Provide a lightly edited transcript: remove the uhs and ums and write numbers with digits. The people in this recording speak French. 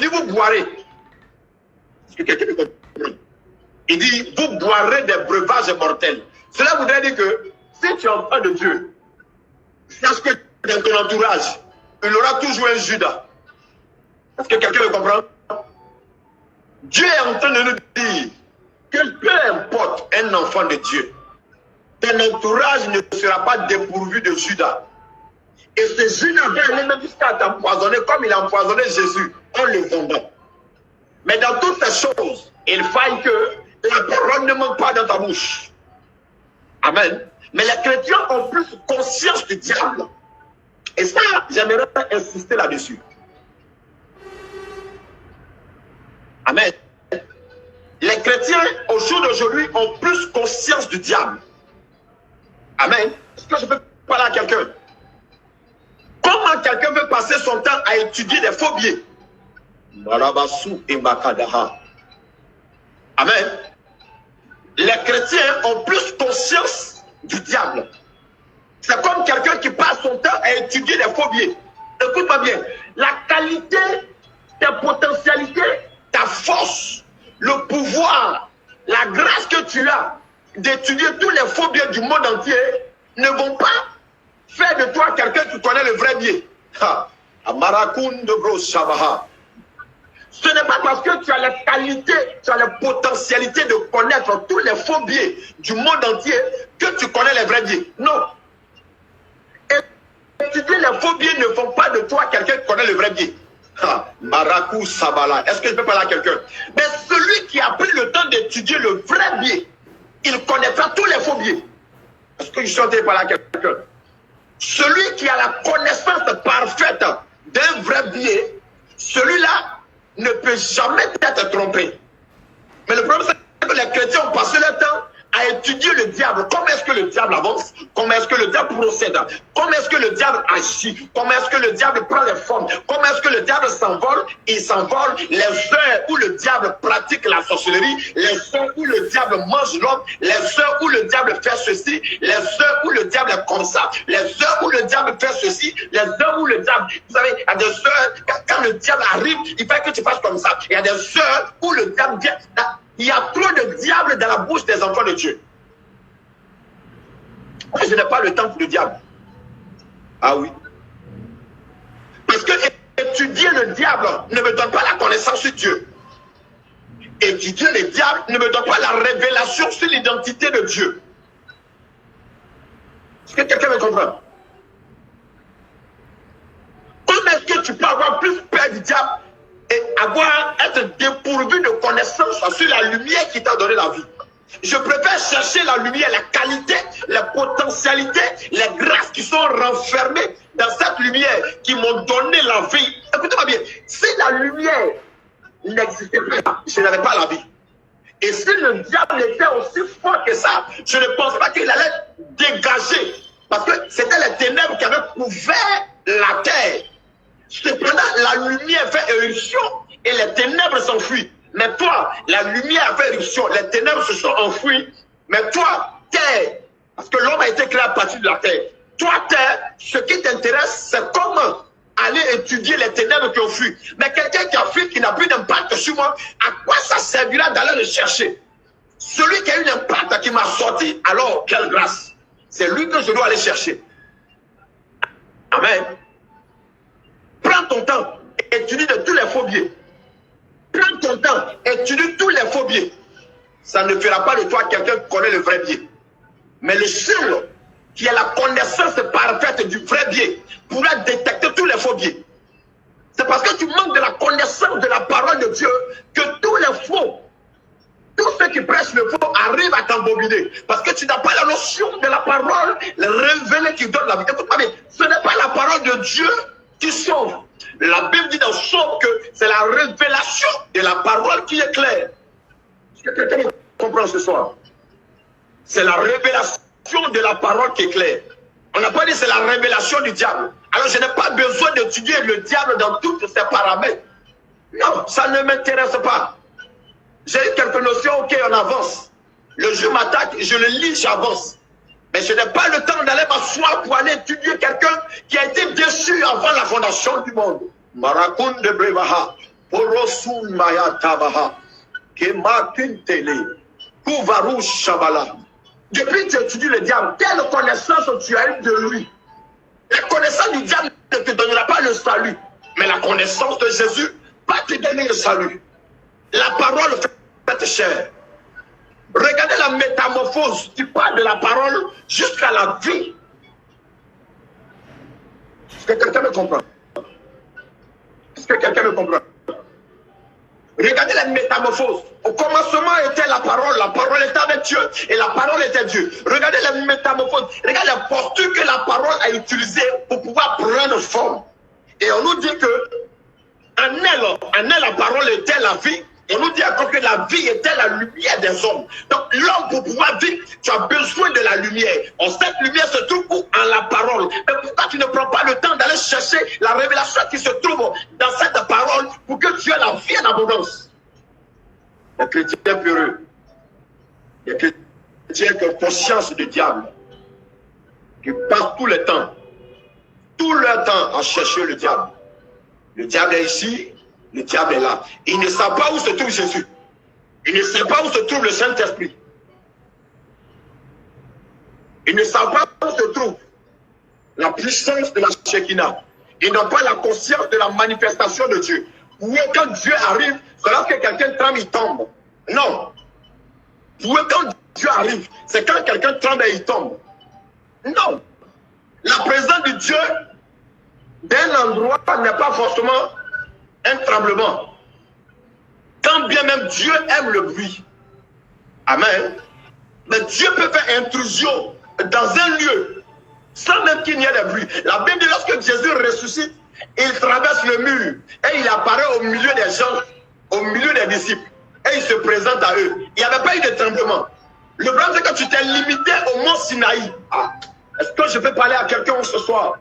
dit, vous boirez. Est-ce que quelqu'un me comprend? Il dit, vous boirez des breuvages mortels. Cela voudrait dire que si tu es enfant de Dieu, sache que dans ton entourage, il aura toujours un Judas. Est-ce que quelqu'un me comprend? Dieu est en train de nous dire que peu importe un enfant de Dieu, ton entourage ne sera pas dépourvu de Judas. Et ce Judas va aller même jusqu'à t'empoisonner comme il a empoisonné Jésus en le vendant. Mais dans toutes ces choses, il faille que la parole ne manque pas dans ta bouche. Amen. Mais les chrétiens ont plus conscience du diable. Et ça, j'aimerais insister là-dessus. Amen. Les chrétiens, au jour d'aujourd'hui, ont plus conscience du diable. Amen. Est-ce que je peux parler à quelqu'un? Comment quelqu'un veut passer son temps à étudier des phobies? Marabassou et Makadaha. Amen. Les chrétiens ont plus conscience du diable. C'est comme quelqu'un qui passe son temps à étudier des phobies. Écoute-moi bien. La qualité, ta potentialité, ta force, le pouvoir, la grâce que tu as d'étudier tous les faux biens du monde entier ne vont pas faire de toi quelqu'un qui connaît le vrai biais. Amarakoun de Gros Shabaha. Ce n'est pas parce que tu as la qualité, tu as la potentialité de connaître tous les faux biais du monde entier que tu connais les vrais biais. Non. Étudier les faux biais ne font pas de toi quelqu'un qui connaît le vrai biais. Marakou Sabala. Est-ce que je peux parler à quelqu'un? Mais celui qui a pris le temps d'étudier le vrai biais, il connaîtra tous les faux biais. Est-ce que je suis en train de parler à quelqu'un? Celui qui a la connaissance parfaite d'un vrai biais, celui-là ne peut jamais être trompé. Mais le problème, c'est que les chrétiens ont passé leur temps à étudier le diable. Comment est-ce que le diable avance? Comment est-ce que le diable procède? Comment est-ce que le diable agit? Comment est-ce que le diable prend les formes? Comment est-ce que le diable s'envole? Il s'envole les heures où le diable pratique la sorcellerie, les heures où le diable mange l'homme, les heures où le diable fait ceci, les heures où le diable est comme ça, les heures où le diable fait ceci, les heures où le diable... Vous savez, il y a des heures, quand le diable arrive, il fait que tu fasses comme ça. Il y a des heures où le diable vient... Il y a trop de diable dans la bouche des enfants de Dieu. Moi, je n'ai pas le temps pour le diable. Ah oui. Parce que étudier le diable ne me donne pas la connaissance sur Dieu. Étudier le diable ne me donne pas la révélation sur l'identité de Dieu. Est-ce que quelqu'un me comprend? Comment est-ce que tu peux avoir plus peur du diable et être dépourvu de connaissances sur la lumière qui t'a donné la vie? Je préfère chercher la lumière, la qualité, la potentialité, les grâces qui sont renfermées dans cette lumière qui m'ont donné la vie. Écoutez-moi bien, si la lumière n'existait pas, je n'avais pas la vie. Et si le diable était aussi fort que ça, je ne pense pas qu'il allait dégager. Parce que c'était les ténèbres qui avaient couvert la terre. Cependant, la lumière fait éruption et les ténèbres s'enfuient. Mais toi, la lumière fait éruption, les ténèbres se sont enfouies. Mais toi, terre, parce que l'homme a été créé à partir de la terre. Toi, terre, ce qui t'intéresse, c'est comment aller étudier les ténèbres qui ont fui. Mais quelqu'un qui a fui, qui n'a plus d'impact sur moi, à quoi ça servira d'aller le chercher? Celui qui a eu un impact, qui m'a sorti, alors quelle grâce! C'est lui que je dois aller chercher. Amen. Prends ton temps, étudie de tous les faux biais. Prends ton temps, étudie tous les faux biais. Ça ne fera pas de toi quelqu'un qui connaît le vrai biais. Mais le seul qui a la connaissance parfaite du vrai biais pourra détecter tous les faux biais. C'est parce que tu manques de la connaissance de la parole de Dieu que tous les faux, tous ceux qui prêchent le faux arrivent à t'embobiner. Parce que tu n'as pas la notion de la parole, le révélé qui donne la vie. Écoute-moi bien, ce n'est pas la parole de Dieu qui sauve. La Bible dit dans Somme que c'est la révélation de la parole qui est claire. Est-ce que quelqu'un comprend ce soir? C'est la révélation de la parole qui est claire. On n'a pas dit c'est la révélation du diable. Alors je n'ai pas besoin d'étudier le diable dans tous ses paramètres. Non, ça ne m'intéresse pas. J'ai quelques notions, ok, on avance. Le jeu m'attaque, je le lis, j'avance. Mais je n'ai pas le temps d'aller m'asseoir pour aller étudier quelqu'un qui a été déçu avant la fondation du monde. Marakoun de Brevaha. Orosu Maya Tabaha. Kema Kintele. Kouvarou Shabala. Depuis que tu étudies le diable, quelle connaissance tu as eu de lui? La connaissance du diable ne te donnera pas le salut. Mais la connaissance de Jésus va te donner le salut. La parole fait chair. Regardez la métamorphose. Tu parles de la parole jusqu'à la vie. Est-ce que quelqu'un me comprend? Est-ce que quelqu'un me comprend? Regardez la métamorphose. Au commencement était la parole était avec Dieu et la parole était Dieu. Regardez la métamorphose. Regardez la posture que la parole a utilisée pour pouvoir prendre forme. Et on nous dit que en elle la parole était la vie. Et on nous dit encore que la vie était la lumière des hommes. Donc l'homme, pour pouvoir vivre, tu as besoin de la lumière. Cette lumière se trouve où? En la parole. Mais pourquoi tu ne prends pas le temps d'aller chercher la révélation qui se trouve dans cette parole pour que tu aies la vie en abondance? Les chrétiens peureux, les chrétiens qui ont conscience du diable, qui passent tout le temps à chercher le diable. Le diable est ici. Le diable est là. Ils ne savent pas où se trouve Jésus. Ils ne savent pas où se trouve le Saint-Esprit. Ils ne savent pas où se trouve la puissance de la Shekinah. Ils n'ont pas la conscience de la manifestation de Dieu. Où quand Dieu arrive, c'est lorsque quelqu'un tremble, il tombe. Non. Où quand Dieu arrive, c'est quand quelqu'un tremble et il tombe. Non. La présence de Dieu d'un endroit n'est pas forcément un tremblement. Quand bien même Dieu aime le bruit. Amen. Mais Dieu peut faire intrusion dans un lieu sans même qu'il n'y ait de bruit. La Bible dit lorsque Jésus ressuscite, il traverse le mur et il apparaît au milieu des gens, au milieu des disciples. Et il se présente à eux. Il n'y avait pas eu de tremblement. Le problème c'est que tu t'es limité au mont Sinaï. Est-ce que je peux parler à quelqu'un ce soir?